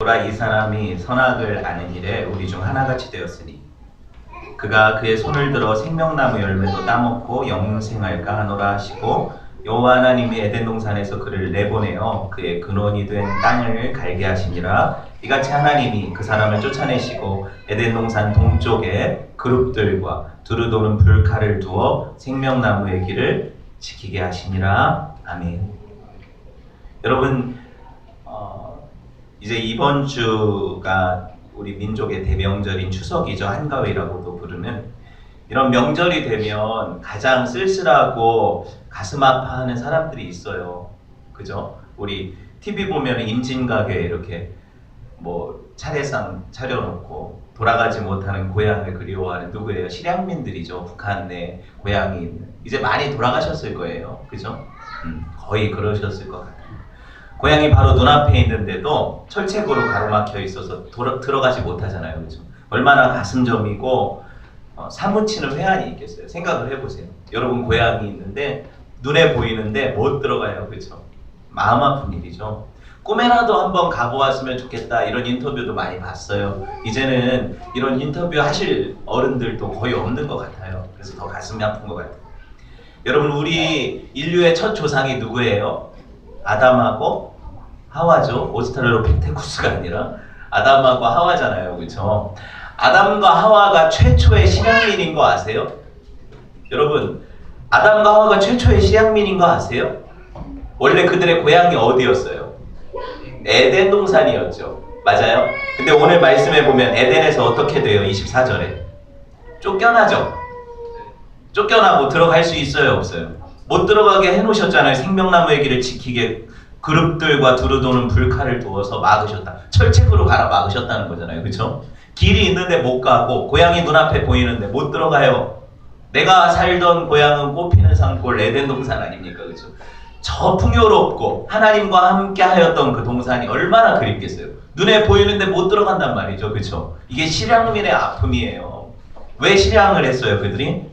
보라, 이 사람이 선악을 아는 일에 우리 중 하나같이 되었으니 그가 그의 손을 들어 생명나무 열매도 따먹고 영생할까 하노라 하시고, 여호와 하나님이 에덴 동산에서 그를 내보내어 그의 근원이 된 땅을 갈게 하시니라. 이같이 하나님이 그 사람을 쫓아내시고 에덴 동산 동쪽에 그룹들과 두루 도는 불칼을 두어 생명나무의 길을 지키게 하시니라. 아멘. 여러분, 이제 이번 주가 우리 민족의 대명절인 추석이죠. 한가위라고도 부르는. 이런 명절이 되면 가장 쓸쓸하고 가슴 아파하는 사람들이 있어요. 그죠? 우리 TV 보면 임진각에 이렇게 뭐 차례상 차려놓고 돌아가지 못하는 고향을 그리워하는 누구예요? 실향민들이죠. 북한 내 고향이 있는. 이제 많이 돌아가셨을 거예요. 그죠? 거의 그러셨을 것 같아요. 고향이 바로 눈앞에 있는데도 철책으로 가로막혀 있어서 들어가지 못하잖아요. 그죠? 얼마나 가슴저미고 사무치는 회한이 있겠어요. 생각을 해보세요. 여러분 고향이 있는데 눈에 보이는데 못 들어가요. 그죠? 마음 아픈 일이죠. 꿈에라도 한번 가보았으면 좋겠다, 이런 인터뷰도 많이 봤어요. 이제는 이런 인터뷰 하실 어른들도 거의 없는 것 같아요. 그래서 더 가슴이 아픈 것 같아요. 여러분, 우리 인류의 첫 조상이 누구예요? 아담하고 하와죠. 오스트랄로피테쿠스가 아니라 아담하고 하와잖아요. 그렇죠? 아담과 하와가 최초의 실향민인 거 아세요? 여러분, 아담과 하와가 최초의 실향민인 거 아세요? 원래 그들의 고향이 어디였어요? 에덴 동산이었죠. 맞아요? 근데 오늘 말씀에 보면 에덴에서 어떻게 돼요? 24절에 쫓겨나죠. 쫓겨나고 들어갈 수 있어요? 없어요? 못 들어가게 해놓으셨잖아요. 생명나무의 길을 지키게 그룹들과 두루 도는 불칼을 두어서 막으셨다. 철책으로 갈아 막으셨다는 거잖아요. 그렇죠? 길이 있는데 못 가고 고향이 눈앞에 보이는데 못 들어가요. 내가 살던 고향은 꽃피는 산골 에덴 동산 아닙니까? 그렇죠? 저 풍요롭고 하나님과 함께 하였던 그 동산이 얼마나 그립겠어요. 눈에 보이는데 못 들어간단 말이죠. 그렇죠? 이게 실향민의 아픔이에요. 왜 실향을 했어요? 그들이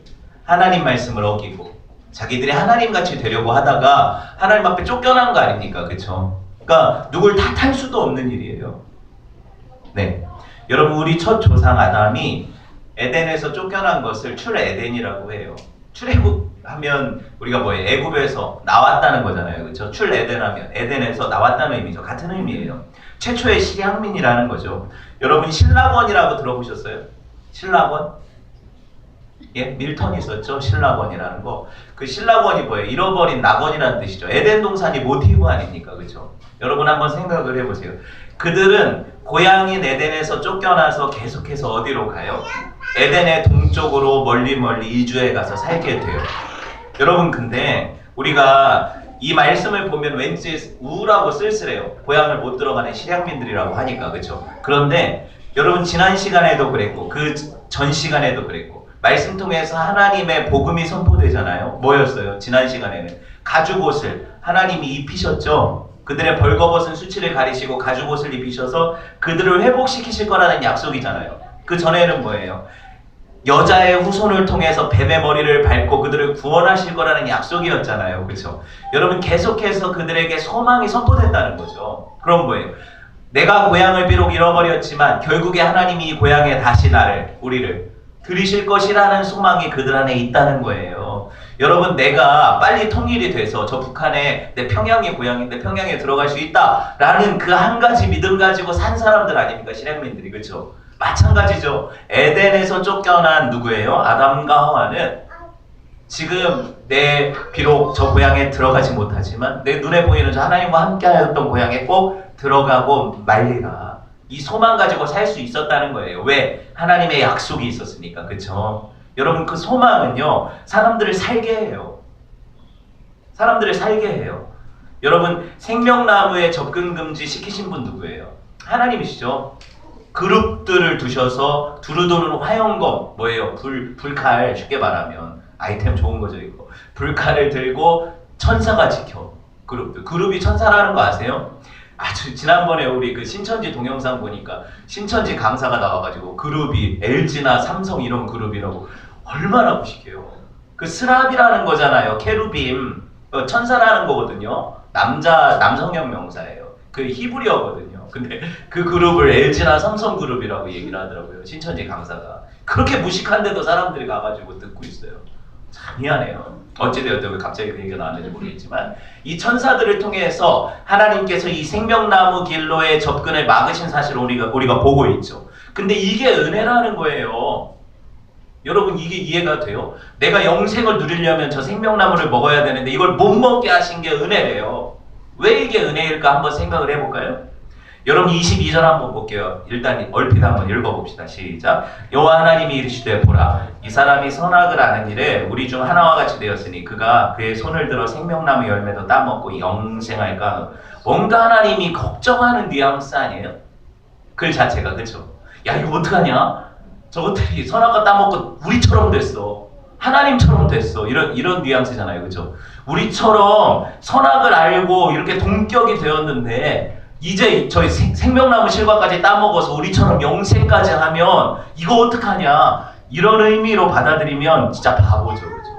하나님 말씀을 어기고 자기들이 하나님같이 되려고 하다가 하나님 앞에 쫓겨난 거 아닙니까? 그쵸? 그러니까 누굴 탓할 수도 없는 일이에요. 네, 여러분, 우리 첫 조상 아담이 에덴에서 쫓겨난 것을 출에덴이라고 해요. 출애굽하면 우리가 뭐예요? 애굽에서 나왔다는 거잖아요. 그쵸? 출에덴하면 에덴에서 나왔다는 의미죠. 같은 의미예요. 최초의 실향민이라는 거죠. 여러분, 신라권이라고 들어보셨어요? 신라권? 예, 밀턴이 있었죠. 신라권이라는 거. 그 신라권이 뭐예요? 잃어버린 낙원이라는 뜻이죠. 에덴 동산이 모티브 아닙니까? 그렇죠? 여러분 한번 생각을 해보세요. 그들은 고향인 에덴에서 쫓겨나서 계속해서 어디로 가요? 에덴의 동쪽으로 멀리 이주해 가서 살게 돼요. 여러분, 근데 우리가 이 말씀을 보면 왠지 우울하고 쓸쓸해요. 고향을 못 들어가는 실향민들이라고 하니까. 그렇죠? 그런데 여러분, 지난 시간에도 그랬고 그 전 시간에도 그랬고 말씀 통해서 하나님의 복음이 선포되잖아요. 뭐였어요? 지난 시간에는 가죽옷을 하나님이 입히셨죠. 그들의 벌거벗은 수치를 가리시고 가죽옷을 입히셔서 그들을 회복시키실 거라는 약속이잖아요. 그 전에는 뭐예요? 여자의 후손을 통해서 뱀의 머리를 밟고 그들을 구원하실 거라는 약속이었잖아요. 그렇죠? 여러분, 계속해서 그들에게 소망이 선포된다는 거죠. 그럼 뭐예요? 내가 고향을 비록 잃어버렸지만 결국에 하나님이 이 고향에 다시 우리를 들이실 것이라는 소망이 그들 안에 있다는 거예요. 여러분, 내가 빨리 통일이 돼서 저 북한에 내 평양이 고향인데 평양에 들어갈 수 있다라는 그 한 가지 믿음 가지고 산 사람들 아닙니까? 실향민들이. 그렇죠? 마찬가지죠. 에덴에서 쫓겨난 누구예요? 아담과 하와는 지금 비록 저 고향에 들어가지 못하지만 내 눈에 보이는 저 하나님과 함께 하였던 고향에 꼭 들어가고 말리라. 이 소망 가지고 살 수 있었다는 거예요. 왜? 하나님의 약속이 있었으니까. 그쵸? 여러분, 그 소망은요, 사람들을 살게 해요. 사람들을 살게 해요. 여러분, 생명나무에 접근 금지 시키신 분 누구예요? 하나님이시죠. 그룹들을 두셔서 두루 도는 화영검, 뭐예요? 불칼, 쉽게 말하면 아이템 좋은 거죠. 이거 불칼을 들고 천사가 지켜. 그룹이 천사라는 거 아세요? 지난번에 우리 그 신천지 동영상 보니까 신천지 강사가 나와가지고 그룹이 LG나 삼성 이런 그룹이라고 얼마나 무식해요. 그 스랍이라는 거잖아요. 케루빔, 천사라는 거거든요. 남성형 명사예요. 그 히브리어거든요. 근데 그 그룹을 LG나 삼성그룹이라고 얘기를 하더라고요. 신천지 강사가. 그렇게 무식한데도 사람들이 가가지고 듣고 있어요. 참 미안해요. 어찌되었든 왜 갑자기 그 얘기가 나왔는지 모르겠지만 이 천사들을 통해서 하나님께서 이 생명나무 길로의 접근을 막으신 사실을 우리가 보고 있죠. 근데 이게 은혜라는 거예요. 여러분 이게 이해가 돼요? 내가 영생을 누리려면 저 생명나무를 먹어야 되는데 이걸 못 먹게 하신 게 은혜래요. 왜 이게 은혜일까 한번 생각을 해볼까요? 여러분 22절 한번 볼게요. 일단 얼핏 한번 읽어봅시다. 시작. 여호와 하나님이 이르시되 보라 이 사람이 선악을 아는 일에 우리 중 하나와 같이 되었으니 그가 그의 손을 들어 생명나무 열매도 따먹고 영생할까. 뭔가 하나님이 걱정하는 뉘앙스 아니에요? 글 자체가. 그렇죠? 야 이거 어떡하냐? 저것들이 선악과 따먹고 우리처럼 됐어. 하나님처럼 됐어. 이런 뉘앙스잖아요. 그죠? 우리처럼 선악을 알고 이렇게 동격이 되었는데 이제 저희 생명나무 실과까지 따먹어서 우리처럼 영생까지 하면 이거 어떡하냐? 이런 의미로 받아들이면 진짜 바보죠. 그죠?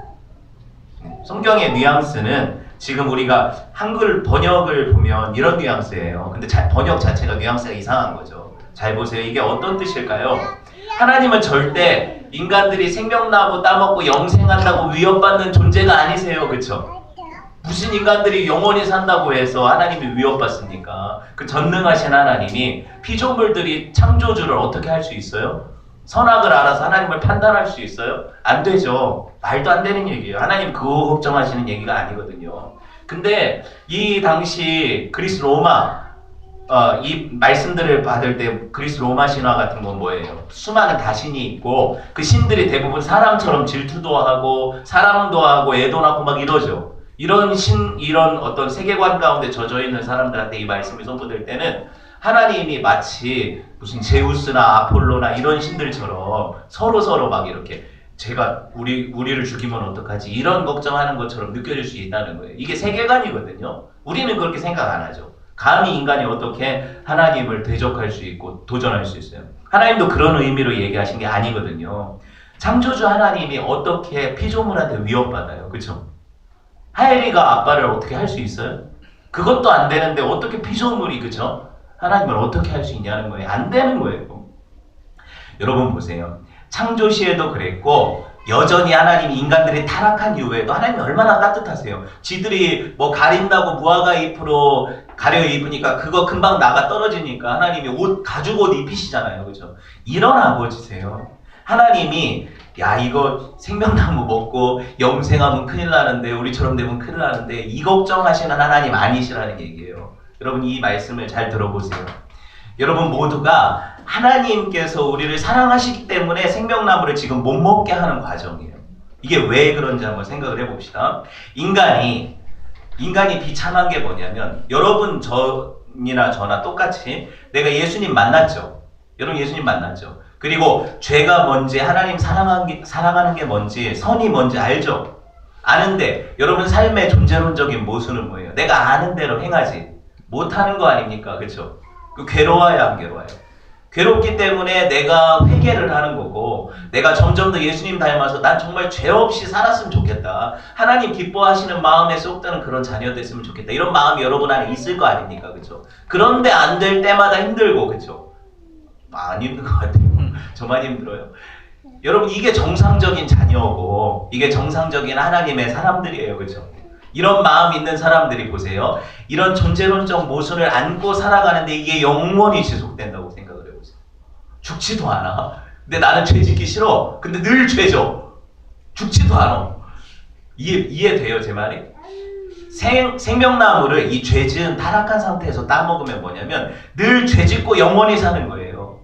성경의 뉘앙스는 지금 우리가 한글 번역을 보면 이런 뉘앙스예요. 근데 번역 자체가 뉘앙스가 이상한 거죠. 잘 보세요. 이게 어떤 뜻일까요? 하나님은 절대 인간들이 생명나무 따먹고 영생한다고 위협받는 존재가 아니세요. 그렇죠? 무슨 인간들이 영원히 산다고 해서 하나님이 위협받습니까? 그 전능하신 하나님이 피조물들이 창조주를 어떻게 할 수 있어요? 선악을 알아서 하나님을 판단할 수 있어요? 안 되죠. 말도 안 되는 얘기예요. 하나님 그거 걱정하시는 얘기가 아니거든요. 근데 이 당시 그리스 로마 이 말씀들을 받을 때 그리스 로마 신화 같은 건 뭐예요? 수많은 다신이 있고 그 신들이 대부분 사람처럼 질투도 하고 사랑도 하고 애도 낳고 막 이러죠. 이런 어떤 세계관 가운데 젖어 있는 사람들한테 이 말씀이 선포될 때는 하나님이 마치 무슨 제우스나 아폴로나 이런 신들처럼 서로 막 이렇게 제가 우리를 죽이면 어떡하지 이런 걱정하는 것처럼 느껴질 수 있다는 거예요. 이게 세계관이거든요. 우리는 그렇게 생각 안 하죠. 감히 인간이 어떻게 하나님을 대적할 수 있고 도전할 수 있어요. 하나님도 그런 의미로 얘기하신 게 아니거든요. 창조주 하나님이 어떻게 피조물한테 위협받아요. 그렇죠? 하엘이가 아빠를 어떻게 할 수 있어요? 그것도 안 되는데 어떻게 피조물이 그죠? 하나님을 어떻게 할 수 있냐는 거예요. 안 되는 거예요. 여러분 보세요. 창조 시에도 그랬고 여전히 하나님이 인간들이 타락한 이후에도 하나님이 얼마나 따뜻하세요. 지들이 뭐 가린다고 무화과 잎으로 가려 입으니까 그거 금방 나가 떨어지니까 하나님이 가죽 옷 입히시잖아요. 그죠? 이런 아버지세요. 하나님이 야 이거 생명나무 먹고 영생하면 큰일 나는데 우리처럼 되면 큰일 나는데 이 걱정하시는 하나님 아니시라는 얘기예요. 여러분 이 말씀을 잘 들어보세요. 여러분 모두가 하나님께서 우리를 사랑하시기 때문에 생명나무를 지금 못 먹게 하는 과정이에요. 이게 왜 그런지 한번 생각을 해봅시다. 인간이 비참한 게 뭐냐면 여러분 전이나 저나 똑같이 내가 예수님 만났죠. 여러분 예수님 만났죠. 그리고 죄가 뭔지 하나님 사랑하는 게 뭔지 선이 뭔지 알죠. 아는데 여러분 삶의 존재론적인 모순은 뭐예요? 내가 아는 대로 행하지 못하는 거 아닙니까? 그렇죠? 그 괴로워야 안 괴로워요? 괴롭기 때문에 내가 회개를 하는 거고 내가 점점 더 예수님 닮아서 난 정말 죄 없이 살았으면 좋겠다. 하나님 기뻐하시는 마음에 쏙드는 그런 자녀 됐으면 좋겠다. 이런 마음이 여러분 안에 있을 거 아닙니까? 그렇죠? 그런데 안 될 때마다 힘들고 그렇죠? 많이 힘든 것 같아요. 저만 힘들어요. 여러분 이게 정상적인 자녀고 이게 정상적인 하나님의 사람들이에요. 그렇죠? 이런 마음 있는 사람들이 보세요. 이런 존재론적 모순을 안고 살아가는데 이게 영원히 지속된다고 생각을 해보세요. 죽지도 않아. 근데 나는 죄 짓기 싫어. 근데 늘 죄져. 죽지도 않아. 이해돼요 제 말이? 생명나무를 이 죄 지은 타락한 상태에서 따먹으면 뭐냐면 늘 죄 짓고 영원히 사는 거예요.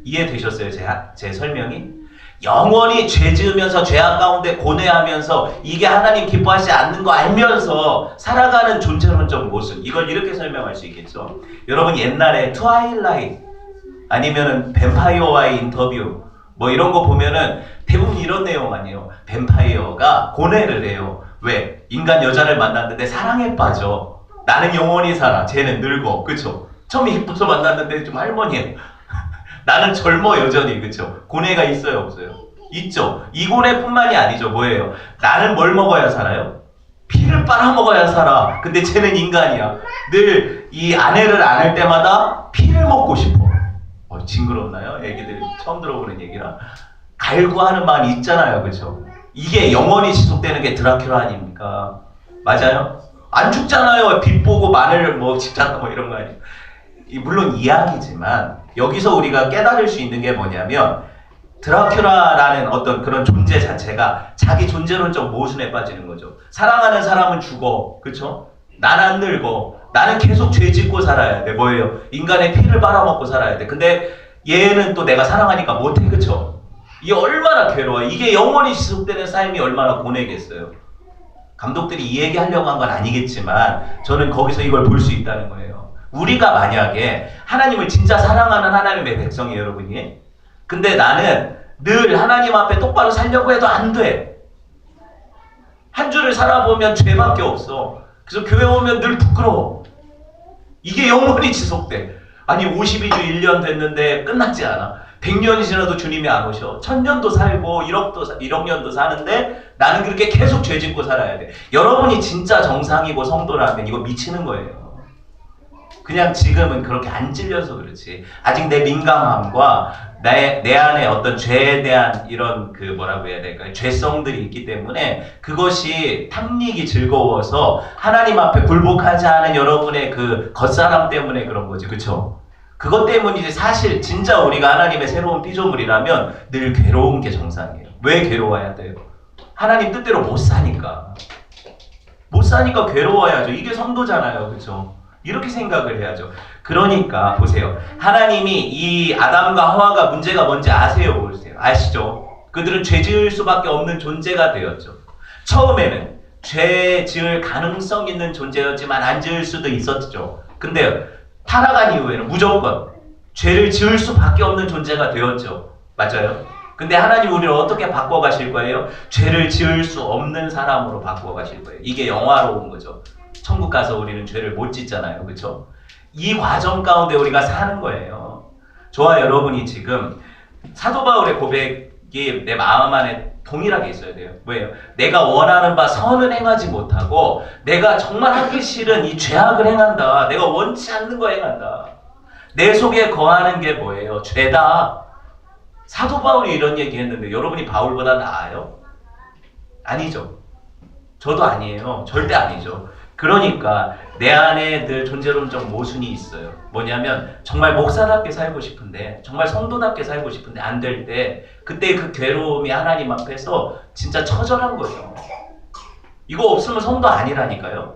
이해되셨어요 제 설명이? 영원히 죄 지으면서 죄악 가운데 고뇌하면서 이게 하나님 기뻐하지 않는 거 알면서 살아가는 존재론적 모습. 이걸 이렇게 설명할 수 있겠죠. 여러분 옛날에 트와일라이트 아니면은 뱀파이어와의 인터뷰 뭐 이런 거 보면은 대부분 이런 내용 아니에요. 뱀파이어가 고뇌를 해요. 왜? 인간 여자를 만났는데 사랑에 빠져. 나는 영원히 살아. 쟤는 늙어. 그쵸? 처음에 이뻐서 만났는데 좀 할머니예요. 나는 젊어 여전히. 그쵸? 고뇌가 있어요 없어요? 있죠. 이 고뇌뿐만이 아니죠. 뭐예요? 나는 뭘 먹어야 살아요? 피를 빨아먹어야 살아. 근데 쟤는 인간이야. 늘 이 아내를 안을 때마다 피를 먹고 싶어. 징그럽나요? 애기들이 처음 들어보는 얘기라. 갈구하는 마음이 있잖아요. 그렇죠? 이게 영원히 지속되는 게 드라큘라 아닙니까? 맞아요? 안 죽잖아요. 빛 보고 마늘 뭐 집잖아 뭐 이런 거 아니에요. 물론 이야기지만 여기서 우리가 깨달을 수 있는 게 뭐냐면 드라큘라라는 어떤 그런 존재 자체가 자기 존재론적 모순에 빠지는 거죠. 사랑하는 사람은 죽어. 그쵸? 난 안 늙어. 나는 계속 죄 짓고 살아야 돼. 뭐예요? 인간의 피를 빨아먹고 살아야 돼. 근데 얘는 또 내가 사랑하니까 못해. 그쵸? 이게 얼마나 괴로워. 이게 영원히 지속되는 삶이 얼마나 고뇌겠어요. 감독들이 이 얘기 하려고 한 건 아니겠지만 저는 거기서 이걸 볼 수 있다는 거예요. 우리가 만약에 하나님을 진짜 사랑하는 하나님의 백성이에요, 여러분이. 근데 나는 늘 하나님 앞에 똑바로 살려고 해도 안 돼. 한 주를 살아보면 죄밖에 없어. 그래서 교회 오면 늘 부끄러워. 이게 영원히 지속돼. 아니 52주 1년 됐는데 끝났지 않아. 100년이 지나도 주님이 안 오셔. 1000년도 살고 1억 년도 사는데 나는 그렇게 계속 죄 짓고 살아야 돼. 여러분이 진짜 정상이고 성도라면 이거 미치는 거예요. 그냥 지금은 그렇게 안 찔려서 그렇지. 아직 내 민감함과 내 안에 어떤 죄에 대한 이런 그 뭐라고 해야 될까요? 죄성들이 있기 때문에 그것이 탐닉이 즐거워서 하나님 앞에 굴복하지 않은 여러분의 그 겉사람 때문에 그런 거지. 그쵸? 그것 때문이지. 사실 진짜 우리가 하나님의 새로운 피조물이라면 늘 괴로운 게 정상이에요. 왜 괴로워야 돼요? 하나님 뜻대로 못 사니까. 못 사니까 괴로워야죠. 이게 성도잖아요. 그쵸? 이렇게 생각을 해야죠. 그러니까 보세요. 하나님이 이 아담과 하와가 문제가 뭔지 아세요? 보세요. 아시죠? 그들은 죄 지을 수밖에 없는 존재가 되었죠. 처음에는 죄 지을 가능성 있는 존재였지만 안 지을 수도 있었죠. 근데 타락한 이후에는 무조건 죄를 지을 수밖에 없는 존재가 되었죠. 맞아요? 근데 하나님 우리를 어떻게 바꿔가실 거예요? 죄를 지을 수 없는 사람으로 바꿔가실 거예요. 이게 영화로운 거죠. 천국 가서 우리는 죄를 못 짓잖아요. 그렇죠? 이 과정 가운데 우리가 사는 거예요. 저와 여러분이 지금 사도 바울의 고백이 내 마음 안에 동일하게 있어야 돼요. 뭐예요? 내가 원하는 바 선은 행하지 못하고 내가 정말 하기 싫은 이 죄악을 행한다. 내가 원치 않는 거 행한다. 내 속에 거하는 게 뭐예요? 죄다. 사도 바울이 이런 얘기 했는데 여러분이 바울보다 나아요? 아니죠. 저도 아니에요. 절대 아니죠. 그러니까 내 안에 늘 존재론적 모순이 있어요. 뭐냐면 정말 목사답게 살고 싶은데 정말 성도답게 살고 싶은데 안 될 때 그때 그 괴로움이 하나님 앞에서 진짜 처절한 거죠. 이거 없으면 성도 아니라니까요.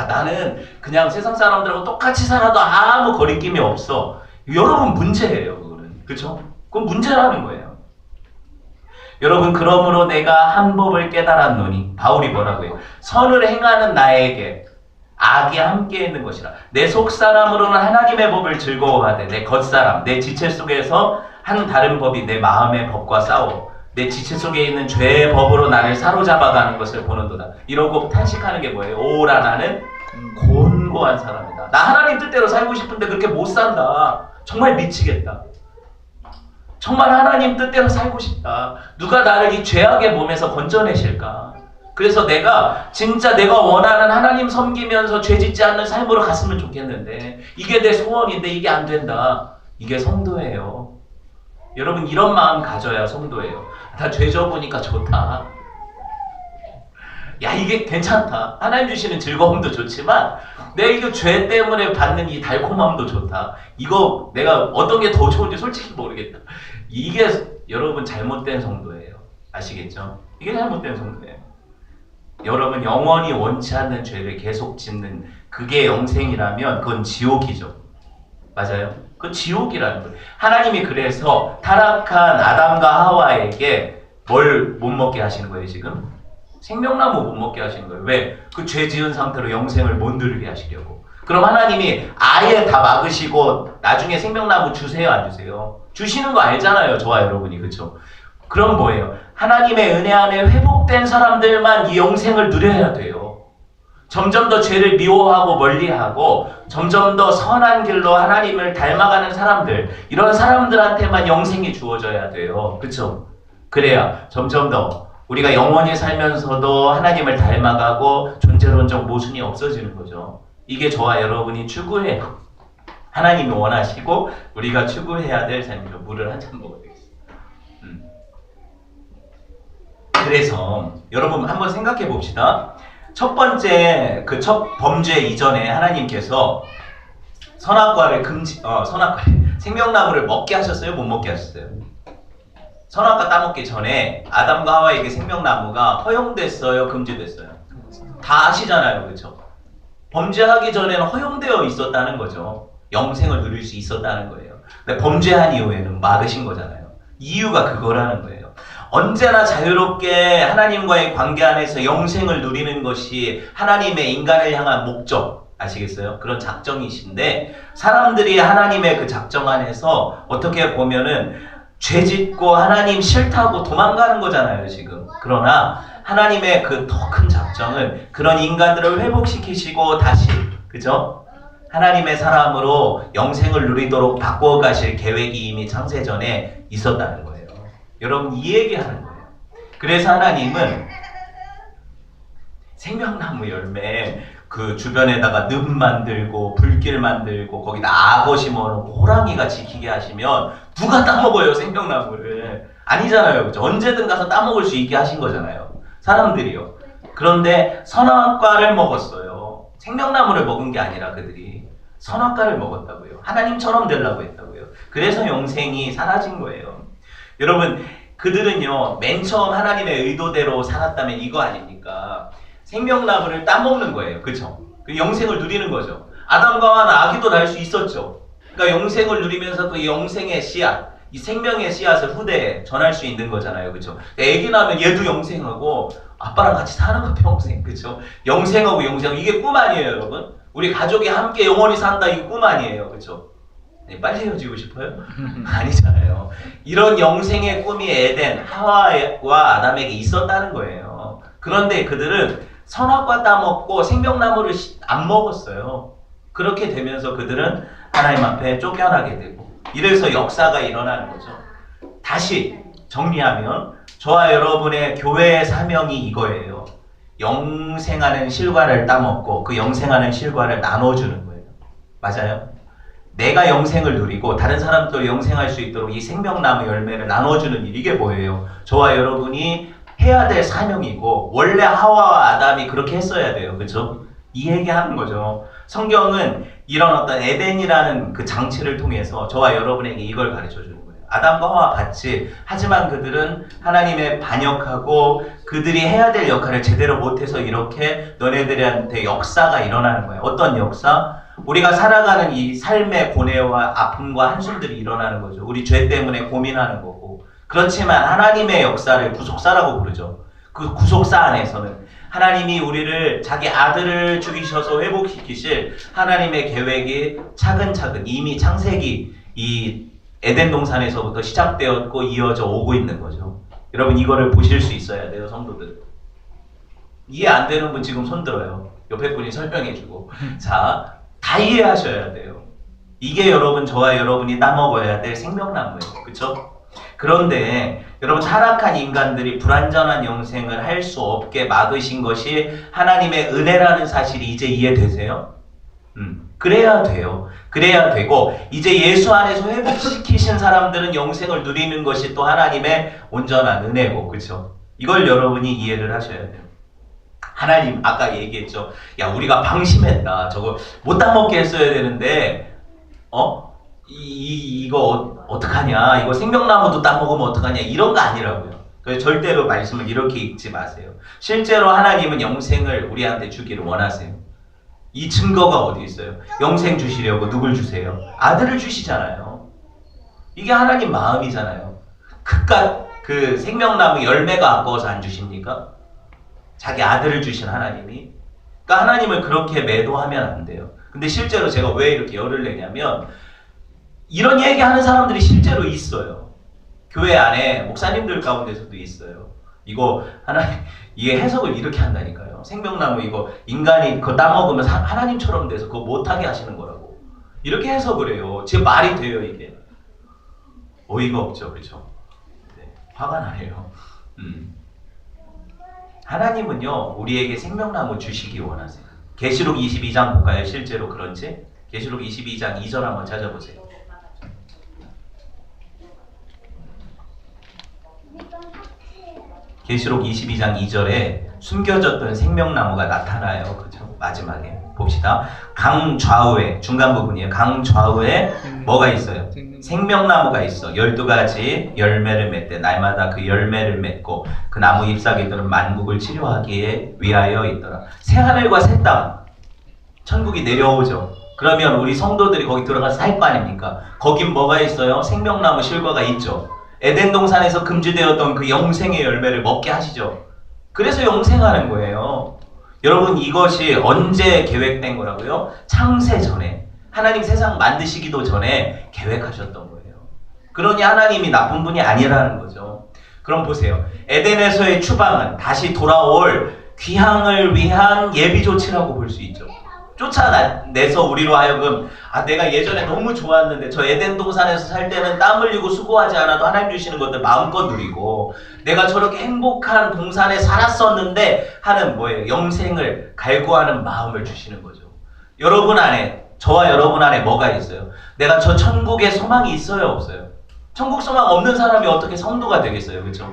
나는 그냥 세상 사람들하고 똑같이 살아도 아무 거리낌이 없어. 여러분 문제예요. 그거는. 그렇죠? 그건 문제라는 거예요. 여러분 그러므로 내가 한 법을 깨달았노니 바울이 뭐라고 해요? 선을 행하는 나에게 악이 함께 있는 것이라. 내 속사람으로는 하나님의 법을 즐거워하되 내 겉사람, 내 지체 속에서 한 다른 법이 내 마음의 법과 싸워 내 지체 속에 있는 죄의 법으로 나를 사로잡아가는 것을 보는도다. 이러고 탄식하는 게 뭐예요? 오라 나는 곤고한 사람이다. 나 하나님 뜻대로 살고 싶은데 그렇게 못 산다. 정말 미치겠다. 정말 하나님 뜻대로 살고 싶다. 누가 나를 이 죄악의 몸에서 건져내실까? 그래서 내가 진짜 내가 원하는 하나님 섬기면서 죄 짓지 않는 삶으로 갔으면 좋겠는데 이게 내 소원인데 이게 안 된다. 이게 성도예요. 여러분 이런 마음 가져야 성도예요. 다 죄 져보니까 좋다. 야 이게 괜찮다. 하나님 주시는 즐거움도 좋지만 내가 이거 죄 때문에 받는 이 달콤함도 좋다. 이거 내가 어떤 게 더 좋은지 솔직히 모르겠다. 이게 여러분 잘못된 성도예요. 아시겠죠? 이게 잘못된 성도예요. 여러분 영원히 원치 않는 죄를 계속 짓는 그게 영생이라면 그건 지옥이죠. 맞아요? 그건 지옥이라는 거예요. 하나님이 그래서 타락한 아담과 하와에게 뭘 못 먹게 하시는 거예요 지금? 생명나무 못 먹게 하시는 거예요. 왜? 그 죄 지은 상태로 영생을 못 누리게 하시려고. 그럼 하나님이 아예 다 막으시고 나중에 생명나무 주세요 안 주세요? 주시는 거 알잖아요. 저와 여러분이. 그렇죠? 그럼 뭐예요? 하나님의 은혜 안에 회복된 사람들만 이 영생을 누려야 돼요. 점점 더 죄를 미워하고 멀리하고 점점 더 선한 길로 하나님을 닮아가는 사람들, 이런 사람들한테만 영생이 주어져야 돼요. 그렇죠? 그래야 점점 더 우리가 영원히 살면서도 하나님을 닮아가고 존재론적 모순이 없어지는 거죠. 이게 저와 여러분이 추구해요. 하나님이 원하시고 우리가 추구해야 될 삶이죠. 물을 한 잔 먹어야 되겠습니다. 그래서 여러분 한번 생각해 봅시다. 첫 번째 그 첫 범죄 이전에 하나님께서 선악과를 생명나무를 먹게 하셨어요? 못 먹게 하셨어요? 선악과 따먹기 전에 아담과 하와에게 생명나무가 허용됐어요? 금지됐어요? 다 아시잖아요. 그렇죠? 범죄하기 전에는 허용되어 있었다는 거죠. 영생을 누릴 수 있었다는 거예요. 근데 범죄한 이후에는 막으신 거잖아요. 이유가 그거라는 거예요. 언제나 자유롭게 하나님과의 관계 안에서 영생을 누리는 것이 하나님의 인간을 향한 목적, 아시겠어요? 그런 작정이신데 사람들이 하나님의 그 작정 안에서 어떻게 보면은 죄짓고 하나님 싫다고 도망가는 거잖아요, 지금. 그러나 하나님의 그 더 큰 작정은 그런 인간들을 회복시키시고 다시, 그죠? 하나님의 사람으로 영생을 누리도록 바꿔 가실 계획이 이미 창세 전에 있었다는 거예요. 여러분 이 얘기하는 거예요. 그래서 하나님은 생명나무 열매 그 주변에다가 늪 만들고 불길 만들고 거기다 악어 심어놓고 호랑이가 지키게 하시면 누가 따먹어요 생명나무를? 아니잖아요. 그렇죠? 언제든 가서 따먹을 수 있게 하신 거잖아요. 사람들이요. 그런데 선악과를 먹었어요. 생명나무를 먹은 게 아니라 그들이 선악과를 먹었다고요. 하나님처럼 되려고 했다고요. 그래서 영생이 사라진 거예요. 여러분 그들은요 맨 처음 하나님의 의도대로 살았다면 이거 아닙니까? 생명나무를 따먹는 거예요. 그렇죠? 그 영생을 누리는 거죠. 아담과 하와는 아기도 낳을 수 있었죠. 그러니까 영생을 누리면서 그 영생의 씨앗, 이 생명의 씨앗을 후대에 전할 수 있는 거잖아요. 그렇죠? 아기 낳으면 얘도 영생하고 아빠랑 같이 사는 거 평생. 그렇죠? 영생하고 영생하고 이게 꿈 아니에요, 여러분? 우리 가족이 함께 영원히 산다 이게 꿈 아니에요. 그렇죠? 빨리 헤어지고 싶어요? 아니잖아요. 이런 영생의 꿈이 에덴, 하와와 아담에게 있었다는 거예요. 그런데 그들은 선악과 따먹고 생명나무를 안 먹었어요. 그렇게 되면서 그들은 하나님 앞에 쫓겨나게 되고 이래서 역사가 일어나는 거죠. 다시 정리하면 저와 여러분의 교회의 사명이 이거예요. 영생하는 실과를 따먹고 그 영생하는 실과를 나눠주는 거예요. 맞아요? 내가 영생을 누리고 다른 사람도 영생할 수 있도록 이 생명나무 열매를 나눠주는 일, 이게 뭐예요? 저와 여러분이 해야 될 사명이고 원래 하와와 아담이 그렇게 했어야 돼요. 그렇죠? 이 얘기하는 거죠. 성경은 이런 어떤 에덴이라는 그 장치를 통해서 저와 여러분에게 이걸 가르쳐 주는 거예요. 아담과 하와 같이, 하지만 그들은 하나님의 반역하고 그들이 해야 될 역할을 제대로 못해서 이렇게 너네들한테 역사가 일어나는 거예요. 어떤 역사? 우리가 살아가는 이 삶의 고뇌와 아픔과 한숨들이 일어나는 거죠. 우리 죄 때문에 고민하는 거고. 그렇지만 하나님의 역사를 구속사라고 부르죠. 그 구속사 안에서는 하나님이 우리를 자기 아들을 죽이셔서 회복시키실 하나님의 계획이 차근차근 이미 창세기 이 에덴 동산에서부터 시작되었고 이어져 오고 있는 거죠. 여러분 이거를 보실 수 있어야 돼요, 성도들. 이해 안 되는 분 지금 손 들어요. 옆에 분이 설명해주고. 자, 다 이해하셔야 돼요. 이게 여러분 저와 여러분이 따먹어야 될 생명나무예요. 그렇죠? 그런데 여러분 타락한 인간들이 불완전한 영생을 할 수 없게 막으신 것이 하나님의 은혜라는 사실이 이제 이해되세요? 그래야 돼요. 그래야 되고 이제 예수 안에서 회복시키신 사람들은 영생을 누리는 것이 또 하나님의 온전한 은혜고, 그렇죠? 이걸 여러분이 이해를 하셔야 돼요. 하나님 아까 얘기했죠. 야 우리가 방심했다. 저거 못 따먹게 했어야 되는데 이거 어떡하냐, 이거 생명나무도 따먹으면 어떡하냐, 이런 거 아니라고요. 그래서 절대로 말씀을 이렇게 읽지 마세요. 실제로 하나님은 영생을 우리한테 주기를 원하세요. 이 증거가 어디 있어요? 영생 주시려고 누굴 주세요? 아들을 주시잖아요. 이게 하나님 마음이잖아요. 그깟 그 생명나무 열매가 아까워서 안 주십니까? 자기 아들을 주신 하나님이. 그러니까 하나님을 그렇게 매도하면 안 돼요. 근데 실제로 제가 왜 이렇게 열을 내냐면 이런 얘기하는 사람들이 실제로 있어요. 교회 안에 목사님들 가운데서도 있어요. 이거 하나님, 이게 해석을 이렇게 한다니까요. 생명나무 이거 인간이 그거 따먹으면 하나님처럼 돼서 그거 못하게 하시는 거라고. 이렇게 해석을 해요. 제 말이 돼요 이게. 어이가 없죠, 그렇죠? 네, 화가 나네요. 하나님은요 우리에게 생명나무 주시기 원하세요. 계시록 22장 볼까요? 실제로 그런지 계시록 22장 2절 한번 찾아보세요. 계시록 22장 2절에 숨겨졌던 생명나무가 나타나요. 그죠? 마지막에 봅시다. 강 좌우에 중간 부분이에요. 강 좌우에 뭐가 있어요? 생명나무가 있어. 12가지 열매를 맺되 날마다 그 열매를 맺고 그 나무 잎사귀들은 만국을 치료하기에 위하여 있더라. 새하늘과 새 땅, 천국이 내려오죠. 그러면 우리 성도들이 거기 들어가서 살 거 아닙니까? 거긴 뭐가 있어요? 생명나무 실과가 있죠. 에덴 동산에서 금지되었던 그 영생의 열매를 먹게 하시죠. 그래서 영생하는 거예요. 여러분 이것이 언제 계획된 거라고요? 창세 전에, 하나님 세상 만드시기도 전에 계획하셨던 거예요. 그러니 하나님이 나쁜 분이 아니라는 거죠. 그럼 보세요. 에덴에서의 추방은 다시 돌아올 귀향을 위한 예비 조치라고 볼 수 있죠. 쫓아내서 우리로 하여금 내가 예전에 너무 좋았는데 저 에덴 동산에서 살 때는 땀 흘리고 수고하지 않아도 하나님 주시는 것들 마음껏 누리고 내가 저렇게 행복한 동산에 살았었는데 하는 뭐예요? 영생을 갈구하는 마음을 주시는 거죠. 여러분 안에, 저와 여러분 안에 뭐가 있어요? 내가 저 천국에 소망이 있어요? 없어요? 천국 소망 없는 사람이 어떻게 성도가 되겠어요? 그렇죠?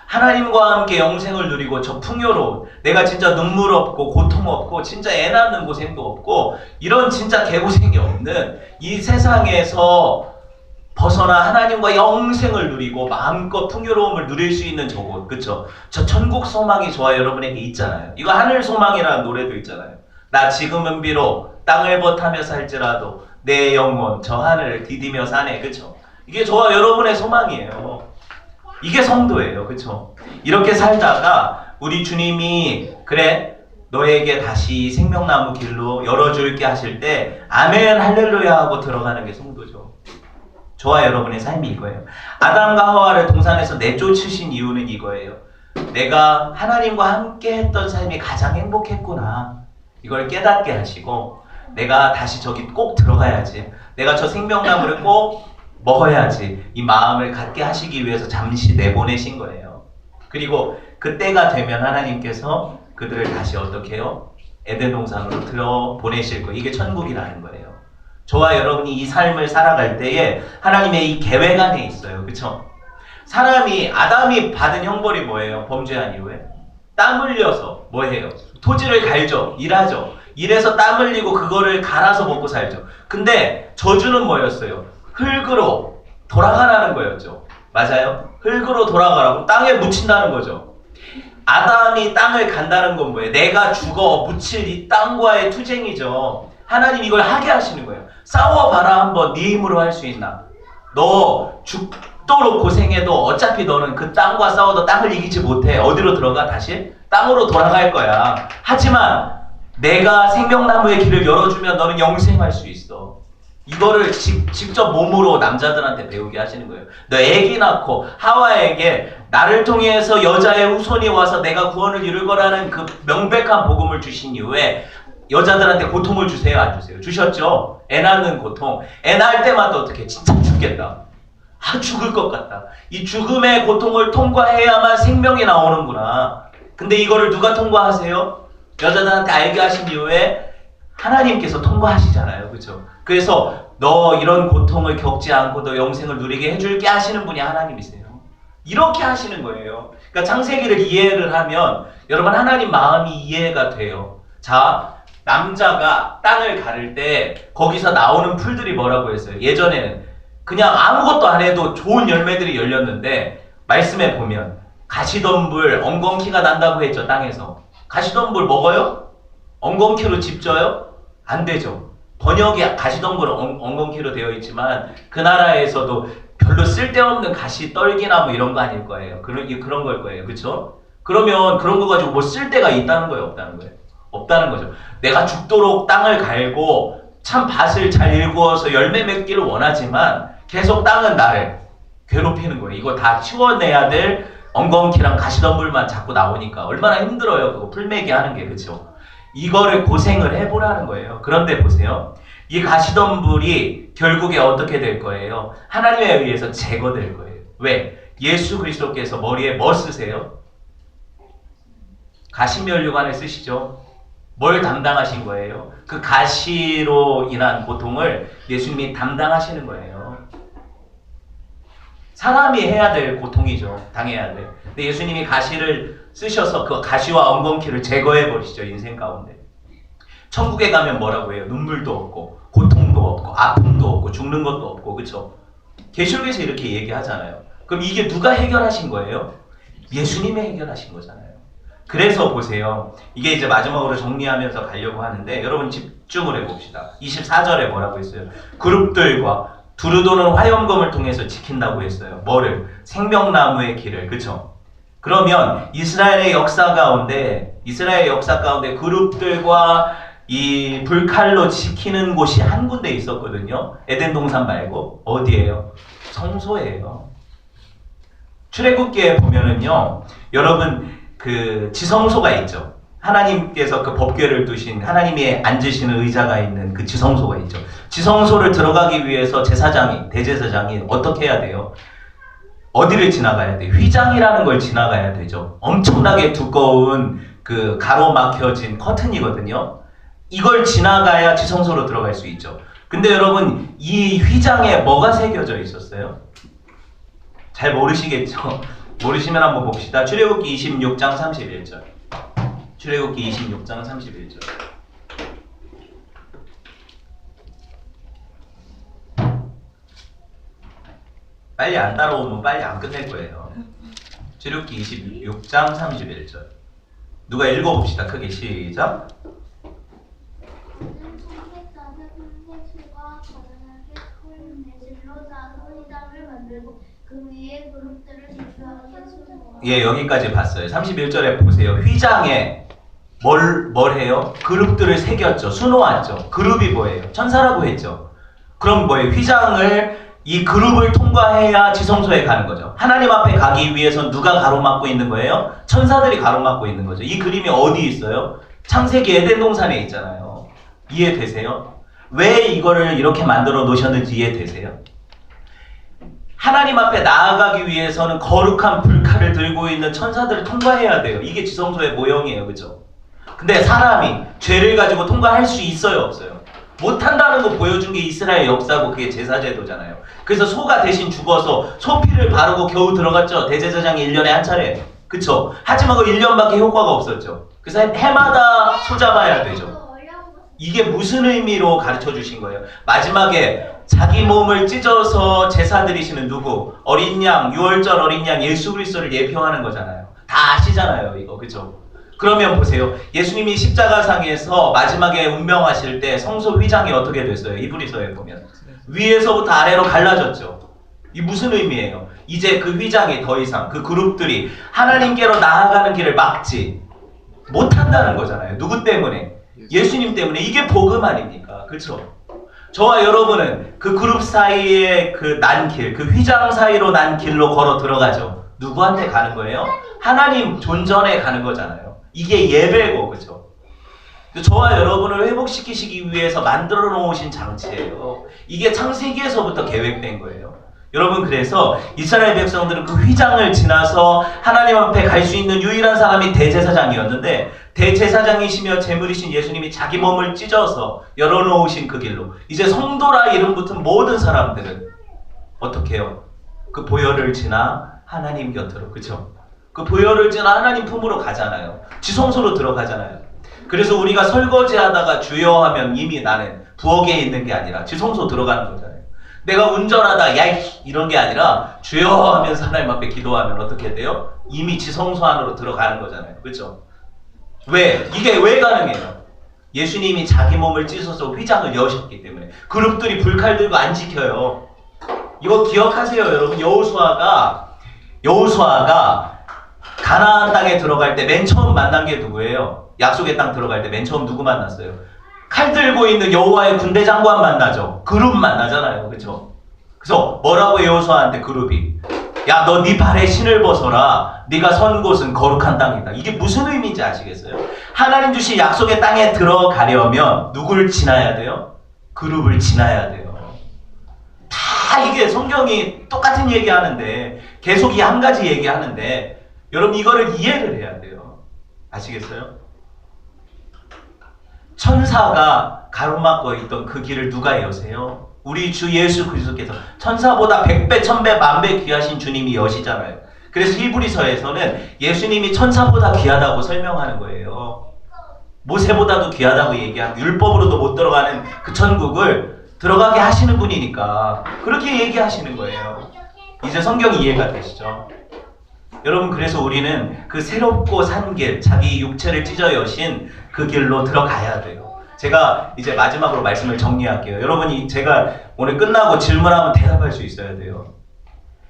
하나님과 함께 영생을 누리고 저 풍요로운, 내가 진짜 눈물 없고 고통 없고 진짜 애 낳는 고생도 없고 이런 진짜 개고생이 없는 이 세상에서 벗어나 하나님과 영생을 누리고 마음껏 풍요로움을 누릴 수 있는 저곳, 그쵸? 저 천국 소망이 저와 여러분에게 있잖아요. 이거 하늘 소망이라는 노래도 있잖아요. 나 지금은 비록 땅을 버타며 살지라도 내 영혼 저 하늘을 디디며 사네, 그쵸? 이게 저와 여러분의 소망이에요. 이게 성도예요. 그쵸? 이렇게 살다가 우리 주님이 그래 너에게 다시 생명나무 길로 열어줄게 하실 때 아멘 할렐루야 하고 들어가는 게 성도죠. 저와 여러분의 삶이 이거예요. 아담과 하와를 동산에서 내쫓으신 이유는 이거예요. 내가 하나님과 함께 했던 삶이 가장 행복했구나. 이걸 깨닫게 하시고 내가 다시 저기 꼭 들어가야지. 내가 저 생명나무를 꼭 먹어야지. 이 마음을 갖게 하시기 위해서 잠시 내보내신 거예요. 그리고 그때가 되면 하나님께서 그들을 다시 어떻게 해요? 에덴 동산으로 들어보내실 거예요. 이게 천국이라는 거예요. 저와 여러분이 이 삶을 살아갈 때에 하나님의 이 계획 안에 있어요. 그쵸? 사람이, 아담이 받은 형벌이 뭐예요? 범죄한 이후에? 땀 흘려서 뭐 해요? 토지를 갈죠. 일하죠. 일해서 땀 흘리고 그거를 갈아서 먹고 살죠. 근데 저주는 뭐였어요? 흙으로 돌아가라는 거였죠. 맞아요? 흙으로 돌아가라고 땅에 묻힌다는 거죠. 아담이 땅을 간다는 건 뭐예요? 내가 죽어 묻힐 이 땅과의 투쟁이죠. 하나님 이걸 하게 하시는 거예요. 싸워봐라 한번 네 힘으로 할 수 있나? 너 죽도록 고생해도 어차피 너는 그 땅과 싸워도 땅을 이기지 못해. 어디로 들어가? 다시? 땅으로 돌아갈 거야. 하지만 내가 생명나무의 길을 열어주면 너는 영생할 수 있어. 이거를 직접 몸으로 남자들한테 배우게 하시는 거예요. 너 애기 낳고 하와에게 나를 통해서 여자의 후손이 와서 내가 구원을 이룰 거라는 그 명백한 복음을 주신 이후에 여자들한테 고통을 주세요? 안 주세요? 주셨죠? 애 낳는 고통. 애 낳을 때마다 어떻게 진짜 죽겠다. 죽을 것 같다. 이 죽음의 고통을 통과해야만 생명이 나오는구나. 근데 이거를 누가 통과하세요? 여자들한테 알게 하신 이후에 하나님께서 통과하시잖아요. 그렇죠? 그래서 너 이런 고통을 겪지 않고 너 영생을 누리게 해줄게 하시는 분이 하나님이세요. 이렇게 하시는 거예요. 그러니까 창세기를 이해를 하면 여러분 하나님 마음이 이해가 돼요. 자, 남자가 땅을 가를 때 거기서 나오는 풀들이 뭐라고 했어요? 예전에는 그냥 아무것도 안 해도 좋은 열매들이 열렸는데 말씀에 보면 가시덤불, 엉겅퀴가 난다고 했죠. 땅에서. 가시덤불 먹어요? 엉겅퀴로 집 져요? 안 되죠. 번역이 가시덤불 엉겅퀴로 되어 있지만 그 나라에서도 별로 쓸데없는 가시 떨기나 뭐 이런 거 아닐 거예요. 그런 걸 거예요. 그렇죠? 그러면 그런 거 가지고 뭐 쓸데가 있다는 거예요? 없다는 거예요? 없다는 거죠. 내가 죽도록 땅을 갈고 참 밭을 잘 일구어서 열매 맺기를 원하지만 계속 땅은 나를 괴롭히는 거예요. 이거 다 치워내야 될 엉겅퀴랑 가시덤불만 자꾸 나오니까 얼마나 힘들어요. 그거 풀매기 하는 게. 그렇죠? 이거를 고생을 해보라는 거예요. 그런데 보세요. 이 가시덤불이 결국에 어떻게 될 거예요? 하나님에 의해서 제거될 거예요. 왜? 예수 그리스도께서 머리에 뭐 쓰세요? 가시면류관을 쓰시죠. 뭘 담당하신 거예요? 그 가시로 인한 고통을 예수님이 담당하시는 거예요. 사람이 해야 될 고통이죠. 당해야 돼. 근데 예수님이 가시를 쓰셔서 그 가시와 엉겅퀴를 제거해 버리시죠. 인생 가운데. 천국에 가면 뭐라고 해요? 눈물도 없고 고통도 없고 아픔도 없고 죽는 것도 없고, 그렇죠? 계시록에서 이렇게 얘기하잖아요. 그럼 이게 누가 해결하신 거예요? 예수님이 해결하신 거잖아요. 그래서 보세요. 이게 이제 마지막으로 정리하면서 가려고 하는데 여러분 집중을 해봅시다. 24절에 뭐라고 했어요? 그룹들과 두루 도는 화염검을 통해서 지킨다고 했어요. 뭐를? 생명나무의 길을. 그쵸? 그러면 이스라엘 역사 가운데 그룹들과 이 불칼로 지키는 곳이 한 군데 있었거든요. 에덴 동산 말고. 어디예요? 성소예요. 출애굽기에 보면은요, 여러분 그 지성소가 있죠. 하나님께서 그 법궤를 두신, 하나님이 앉으시는 의자가 있는 그 지성소가 있죠. 지성소를 들어가기 위해서 대제사장이 어떻게 해야 돼요? 어디를 지나가야 돼요? 휘장이라는 걸 지나가야 되죠. 엄청나게 두꺼운 그 가로막혀진 커튼이거든요. 이걸 지나가야 지성소로 들어갈 수 있죠. 근데 여러분, 이 휘장에 뭐가 새겨져 있었어요? 잘 모르시겠죠? 모르시면 한번 봅시다. 출애굽기 26장 31절. 출애굽기 26장 31절. 빨리 안 따라오면 빨리 안 끝낼 거예요. 출애굽기 26장 31절. 누가 읽어봅시다. 크게 시작. 예, 여기까지 봤어요. 31절에 보세요. 휘장에 뭘 해요? 그룹들을 새겼죠. 수놓았죠. 그룹이 뭐예요? 천사라고 했죠. 그럼 뭐예요? 이 그룹을 통과해야 지성소에 가는 거죠. 하나님 앞에 가기 위해선 누가 가로막고 있는 거예요? 천사들이 가로막고 있는 거죠. 이 그림이 어디 있어요? 창세기 에덴 동산에 있잖아요. 이해되세요? 왜 이거를 이렇게 만들어 놓으셨는지 이해되세요? 하나님 앞에 나아가기 위해서는 거룩한 불칼을 들고 있는 천사들을 통과해야 돼요. 이게 지성소의 모형이에요. 그죠? 근데 사람이 죄를 가지고 통과할 수 있어요? 없어요? 못한다는 거 보여준 게 이스라엘 역사고 그게 제사제도잖아요. 그래서 소가 대신 죽어서 소피를 바르고 겨우 들어갔죠. 대제사장이 1년에 한 차례. 그쵸? 하지만 그 1년밖에 효과가 없었죠. 그래서 해마다 소 잡아야 되죠. 이게 무슨 의미로 가르쳐 주신 거예요? 마지막에 자기 몸을 찢어서 제사 드리시는 누구? 어린 양, 6월절 어린 양 예수 그리스도를 예표하는 거잖아요. 다 아시잖아요, 이거. 그죠? 그러면 보세요. 예수님이 십자가상에서 마지막에 운명하실 때 성소 휘장이 어떻게 됐어요? 이브리서에 보면. 위에서부터 아래로 갈라졌죠. 이 무슨 의미예요? 이제 그 휘장이 더 이상 그 그룹들이 하나님께로 나아가는 길을 막지 못한다는 거잖아요. 누구 때문에? 예수님 때문에. 이게 복음 아닙니까? 그렇죠? 저와 여러분은 그 그룹 사이에 그 난 길, 그 휘장 사이로 난 길로 걸어 들어가죠. 누구한테 가는 거예요? 하나님 존전에 가는 거잖아요. 이게 예배고, 그죠? 저와 여러분을 회복시키시기 위해서 만들어 놓으신 장치예요. 이게 창세기에서부터 계획된 거예요. 여러분, 그래서 이스라엘 백성들은 그 휘장을 지나서 하나님 앞에 갈 수 있는 유일한 사람이 대제사장이었는데, 대제사장이시며 제물이신 예수님이 자기 몸을 찢어서 열어놓으신 그 길로 이제 성도라 이름 붙은 모든 사람들은 어떻게 해요? 그 보혈을 지나 하나님 곁으로, 그쵸? 그 보혈을 지나 하나님 품으로 가잖아요. 지성소로 들어가잖아요. 그래서 우리가 설거지하다가 주여 하면 이미 나는 부엌에 있는 게 아니라 지성소 들어가는 거잖아요. 내가 운전하다 야이 이런 게 아니라 주여 하면서 하나님 앞에 기도하면 어떻게 돼요? 이미 지성소 안으로 들어가는 거잖아요. 그렇죠? 왜? 이게 왜 가능해요? 예수님이 자기 몸을 찢어서 휘장을 여셨기 때문에. 그룹들이 불칼 들고 안 지켜요. 이거 기억하세요, 여러분. 여호수아가 가나안 땅에 들어갈 때 맨 처음 만난 게 누구예요? 약속의 땅 들어갈 때 맨 처음 누구 만났어요? 칼 들고 있는 여호와의 군대 장관 만나죠. 그룹 만나잖아요. 그렇죠? 그래서 뭐라고 여호수아한테 그룹이? 야, 너 네 발에 신을 벗어라. 네가 선 곳은 거룩한 땅이다. 이게 무슨 의미인지 아시겠어요? 하나님 주신 약속의 땅에 들어가려면 누굴 지나야 돼요? 그룹을 지나야 돼요. 다 이게 성경이 똑같은 얘기하는데 계속 이 한 가지 얘기하는데 여러분 이거를 이해를 해야 돼요. 아시겠어요? 천사가 가로막고 있던 그 길을 누가 여세요? 우리 주 예수 그리스도께서 천사보다 100배, 1000배, 10,000배 귀하신 주님이 여시잖아요. 그래서 히브리서에서는 예수님이 천사보다 귀하다고 설명하는 거예요. 모세보다도 귀하다고 얘기하고 율법으로도 못 들어가는 그 천국을 들어가게 하시는 분이니까 그렇게 얘기하시는 거예요. 이제 성경이 이해가 되시죠? 여러분, 그래서 우리는 그 새롭고 산 길, 자기 육체를 찢어 여신 그 길로 들어가야 돼요. 제가 이제 마지막으로 말씀을 정리할게요. 여러분이 제가 오늘 끝나고 질문하면 대답할 수 있어야 돼요.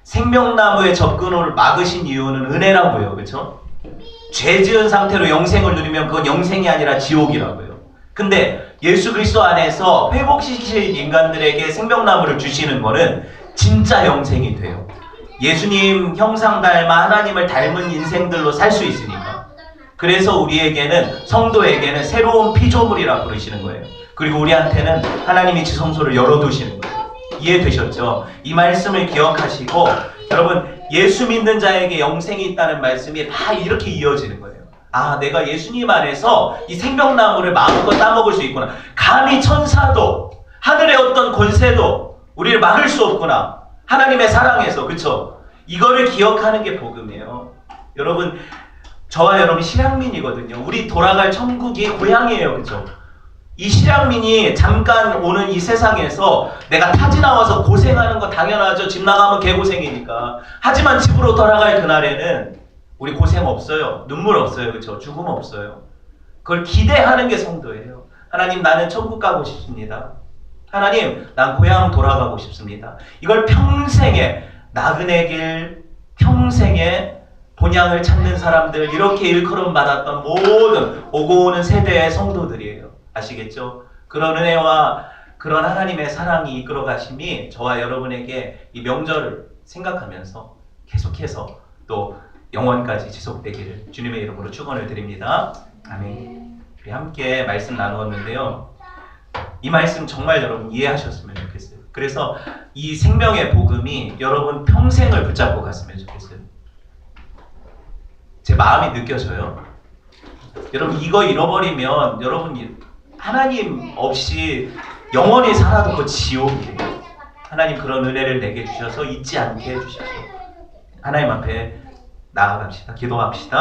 생명나무의 접근을 막으신 이유는 은혜라고요. 그렇죠? 죄 지은 상태로 영생을 누리면 그건 영생이 아니라 지옥이라고요. 근데 예수 그리스도 안에서 회복시키신 인간들에게 생명나무를 주시는 거는 진짜 영생이 돼요. 예수님 형상 닮아 하나님을 닮은 인생들로 살 수 있으니까. 그래서 우리에게는, 성도에게는 새로운 피조물이라고 그러시는 거예요. 그리고 우리한테는 하나님이 지성소를 열어두시는 거예요. 이해되셨죠? 이 말씀을 기억하시고, 여러분, 예수 믿는 자에게 영생이 있다는 말씀이 다 이렇게 이어지는 거예요. 아, 내가 예수님 안에서 이 생명나무를 마음껏 따먹을 수 있구나. 감히 천사도, 하늘의 어떤 권세도 우리를 막을 수 없구나. 하나님의 사랑에서. 그쵸? 이거를 기억하는 게 복음이에요. 여러분, 저와 여러분 실향민이거든요. 우리 돌아갈 천국이 고향이에요. 그쵸? 이 실향민이 잠깐 오는 이 세상에서 내가 타지 나와서 고생하는 거 당연하죠. 집 나가면 개고생이니까. 하지만 집으로 돌아갈 그날에는 우리 고생 없어요. 눈물 없어요. 그쵸? 죽음 없어요. 그걸 기대하는 게 성도예요. 하나님, 나는 천국 가고 싶습니다. 하나님, 난 고향 돌아가고 싶습니다. 이걸 평생에, 나그네 길, 평생에 본향을 찾는 사람들, 이렇게 일컬음 받았던 모든 오고 오는 세대의 성도들이에요. 아시겠죠? 그런 은혜와 그런 하나님의 사랑이 이끌어 가심이 저와 여러분에게 이 명절을 생각하면서 계속해서 또 영원까지 지속되기를 주님의 이름으로 축원을 드립니다. 아멘. 우리 함께 말씀 나누었는데요. 이 말씀 정말 여러분 이해하셨으면 좋겠어요. 그래서 이 생명의 복음이 여러분 평생을 붙잡고 갔으면 좋겠어요. 제 마음이 느껴져요. 여러분, 이거 잃어버리면 여러분 하나님 없이 영원히 살아도 그 지옥이에요. 하나님 그런 은혜를 내게 주셔서 잊지 않게 해주십시오. 하나님 앞에 나아갑시다. 기도합시다.